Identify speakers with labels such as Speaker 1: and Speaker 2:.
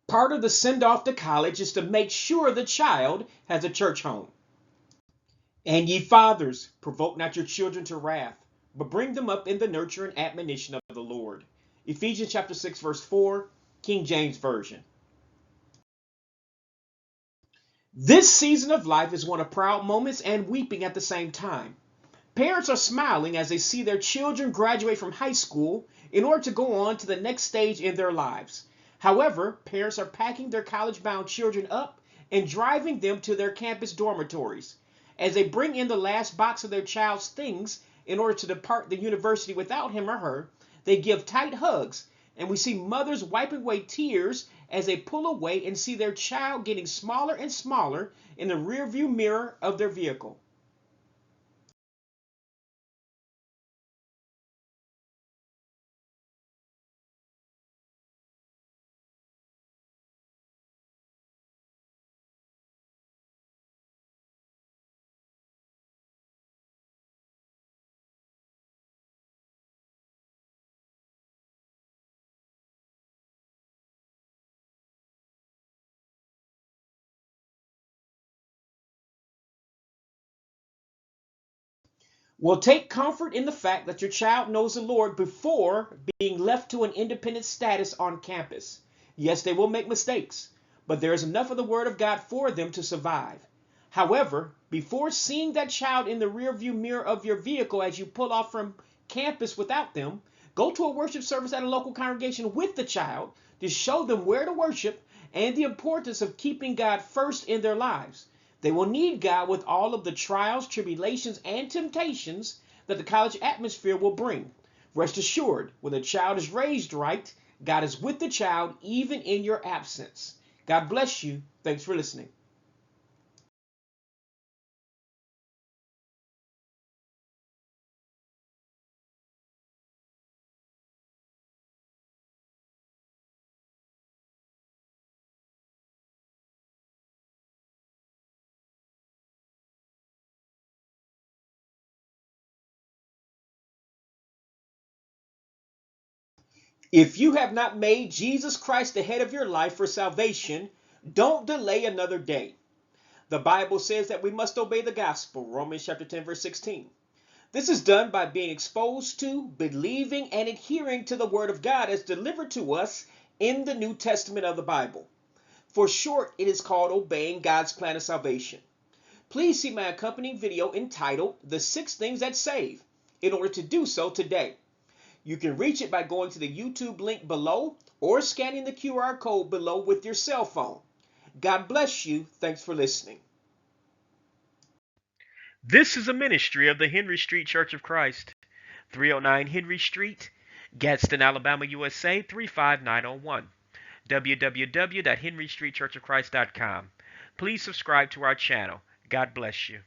Speaker 1: Part of the send-off to college is to make sure the child has a church home. And ye fathers, provoke not your children to wrath, but bring them up in the nurture and admonition of the Lord. Ephesians chapter 6, verse 4, King James Version. This season of life is one of proud moments and weeping at the same time. Parents are smiling as they see their children graduate from high school in order to go on to the next stage in their lives. However, parents are packing their college-bound children up and driving them to their campus dormitories. As they bring in the last box of their child's things in order to depart the university without him or her, they give tight hugs, and we see mothers wiping away tears as they pull away and see their child getting smaller and smaller in the rearview mirror of their vehicle. Well, take comfort in the fact that your child knows the Lord before being left to an independent status on campus. Yes, they will make mistakes, but there is enough of the Word of God for them to survive. However, before seeing that child in the rearview mirror of your vehicle as you pull off from campus without them, go to a worship service at a local congregation with the child to show them where to worship and the importance of keeping God first in their lives. They will need God with all of the trials, tribulations, and temptations that the college atmosphere will bring. Rest assured, when the child is raised right, God is with the child even in your absence. God bless you. Thanks for listening. If you have not made Jesus Christ the head of your life for salvation, don't delay another day. The Bible says that we must obey the gospel, Romans chapter 10, verse 16. This is done by being exposed to, believing, and adhering to the Word of God as delivered to us in the New Testament of the Bible. For short, it is called obeying God's plan of salvation. Please see my accompanying video entitled The 6 Things That Save in order to do so today. You can reach it by going to the YouTube link below or scanning the QR code below with your cell phone. God bless you. Thanks for listening. This is a ministry of the Henry Street Church of Christ, 309 Henry Street, Gadsden, Alabama, USA 35901. www.henrystreetchurchofchrist.com. Please subscribe to our channel. God bless you.